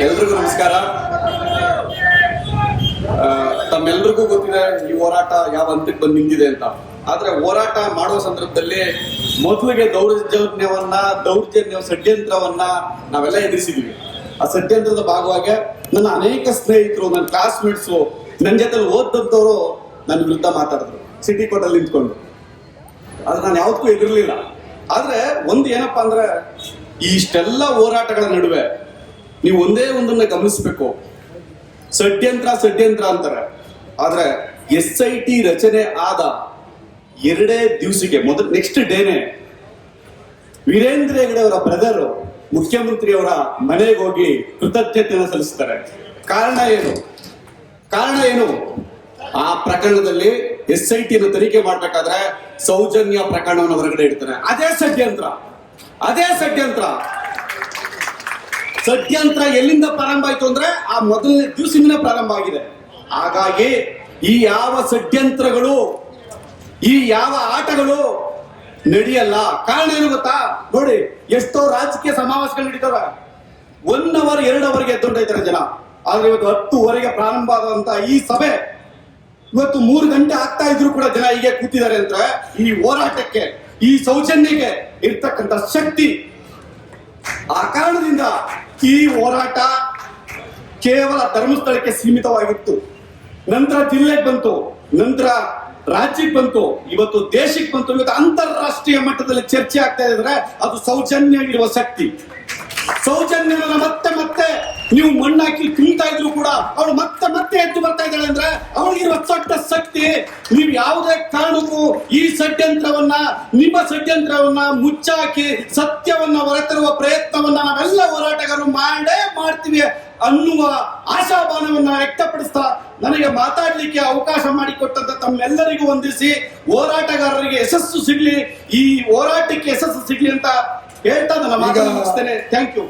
ಎಲ್ರಿಗೂ ನಮಸ್ಕಾರ. ತಮ್ಮೆಲ್ರಿಗೂ ಗೊತ್ತಿದೆ ಈ ಹೋರಾಟ ಯಾವ ಹಂತಕ್ಕೆ ಬಂದು ನಿಂತಿದೆ ಅಂತ. ಆದ್ರೆ ಹೋರಾಟ ಮಾಡುವ ಸಂದರ್ಭದಲ್ಲಿ ಮೊದಲಿಗೆ ದೌರ್ಜನ್ಯ ಷಡ್ಯಂತ್ರವನ್ನ ನಾವೆಲ್ಲ ಎದುರಿಸಿದ್ವಿ. ಆ ಷಡ್ಯಂತ್ರದ ಭಾಗವಾಗಿ ನನ್ನ ಅನೇಕ ಸ್ನೇಹಿತರು, ನನ್ನ ಕ್ಲಾಸ್ಮೇಟ್ಸ್, ನನ್ನ ಜೊತೆ ಓದಂತವ್ರು ನನ್ನ ವಿರುದ್ಧ ಮಾತಾಡಿದ್ರು ಸಿಟಿ ಕೋರ್ಟಲ್ಲಿ ನಿಂತ್ಕೊಂಡು. ಆದ್ರೆ ನಾನು ಯಾವತ್ತೂ ಎದುರ್ಲಿಲ್ಲ. ಆದ್ರೆ ಒಂದು ಏನಪ್ಪಾ ಅಂದ್ರೆ, ಇಷ್ಟೆಲ್ಲ ಹೋರಾಟಗಳ ನಡುವೆ ನೀವು ಒಂದೇ ಒಂದನ್ನ ಗಮನಿಸಬೇಕು. ಷಡ್ಯಂತ್ರ ಅಂತಾರೆ. ಆದ್ರೆ SIT ರಚನೆ ಆದ 2 ದಿವಸಕ್ಕೆ ನೆಕ್ಸ್ಟ್ ಡೇನೆ ವೀರೇಂದ್ರ ಹೆಗಡೆ ಅವರ ಬ್ರದರ್ ಮುಖ್ಯಮಂತ್ರಿಯವರ ಮನೆಗೆ ಹೋಗಿ ಕೃತಜ್ಞತೆಯನ್ನು ಸಲ್ಲಿಸ್ತಾರೆ. ಕಾರಣ ಏನು? ಆ ಪ್ರಕರಣದಲ್ಲಿ SIT ತನಿಖೆ ಮಾಡ್ಬೇಕಾದ್ರೆ ಸೌಜನ್ಯ ಪ್ರಕರಣವನ್ನು ಹೊರಗಡೆ ಇಡ್ತಾರೆ. ಅದೇ ಷಡ್ಯಂತ್ರ ಎಲ್ಲಿಂದ ಪ್ರಾರಂಭ ಆಯ್ತು ಅಂದ್ರೆ ಆ ಮೊದಲನೇ ದಿವಸದಿಂದ ಪ್ರಾರಂಭ ಆಗಿದೆ. ಹಾಗಾಗಿ ಈ ಯಾವ ಷಡ್ಯಂತ್ರಗಳು, ಈ ಯಾವ ಆಟಗಳು ನಡೆಯಲ್ಲ. ಕಾರಣ ಏನು ಗೊತ್ತಾ? ನೋಡಿ, ಎಷ್ಟೋ ರಾಜಕೀಯ ಸಮಾವೇಶಗಳು ನಡೀತವೆ. 1 ಅವರ್ 2 ಅವರ್ಗೆ ಎದ್ದುಂಟಾಯ್ತಾರೆ ಜನ. ಆದ್ರೆ ಇವತ್ತು 10 ಪ್ರಾರಂಭ ಆದಂತ ಈ ಸಭೆ ಇವತ್ತು 3 ಗಂಟೆ ಆಗ್ತಾ ಇದ್ರು ಕೂಡ ಜನ ಹೀಗೆ ಕೂತಿದ್ದಾರೆ ಅಂದ್ರೆ ಈ ಹೋರಾಟಕ್ಕೆ, ಈ ಸೌಜನ್ಯಕ್ಕೆ ಇರ್ತಕ್ಕಂಥ ಶಕ್ತಿ. ಆ ಕಾರಣದಿಂದ ಈ ಹೋರಾಟ ಕೇವಲ ಧರ್ಮಸ್ಥಳಕ್ಕೆ ಸೀಮಿತವಾಗಿತ್ತು. ನಂತರ ಜಿಲ್ಲೆಗೆ ಬಂತು, ನಂತರ ರಾಜ್ಯಕ್ಕೆ ಬಂತು, ಇವತ್ತು ದೇಶಕ್ಕೆ ಬಂತು. ಇವತ್ತು ಅಂತಾರಾಷ್ಟ್ರೀಯ ಮಟ್ಟದಲ್ಲಿ ಚರ್ಚೆ ಆಗ್ತಾ ಇದ್ರೆ ಅದು ಸೌಜನ್ಯ ಇರುವ ಶಕ್ತಿ. ಸೌಜನ್ಯನ ಮತ್ತೆ ನೀವು ಮಣ್ಣಾಕಿ ತಿಂತಾ ಇದ್ರು ಕೂಡ ಅವಳು ಮತ್ತೆ ಎದ್ದು ಬರ್ತಾ ಇದ್ದಾಳೆ ಅಂದ್ರೆ ಅವಳಿಗಿರುವ ದೊಡ್ಡ ಶಕ್ತಿ. ನೀವು ಯಾವುದೇ ಕಾರಣಕ್ಕೂ ಈ ನಿಮ್ಮ ಷಡ್ಯಂತ್ರವನ್ನ ಮುಚ್ಚಾಕಿ ಸತ್ಯವನ್ನ ಹೊರತರುವ ಪ್ರಯತ್ನವನ್ನ ನಾವೆಲ್ಲ ಹೋರಾಟಗಾರರು ಮಾಡ್ತೀವಿ ಅನ್ನುವ ಆಶಾಭಾವನವನ್ನ ವ್ಯಕ್ತಪಡಿಸ್ತಾ ನನಗೆ ಮಾತಾಡ್ಲಿಕ್ಕೆ ಅವಕಾಶ ಮಾಡಿಕೊಟ್ಟಂತ ತಮ್ಮೆಲ್ಲರಿಗೂ ವಂದಿಸಿ, ಹೋರಾಟಗಾರರಿಗೆ ಯಶಸ್ಸು ಸಿಗ್ಲಿ, ಈ ಹೋರಾಟಕ್ಕೆ ಯಶಸ್ಸು ಸಿಗ್ಲಿ ಅಂತ ಹೇಳ್ತಾ ನನ್ನ ಮಾತನ್ನು ಮುಗಿಸ್ತೇನೆ. Thank you.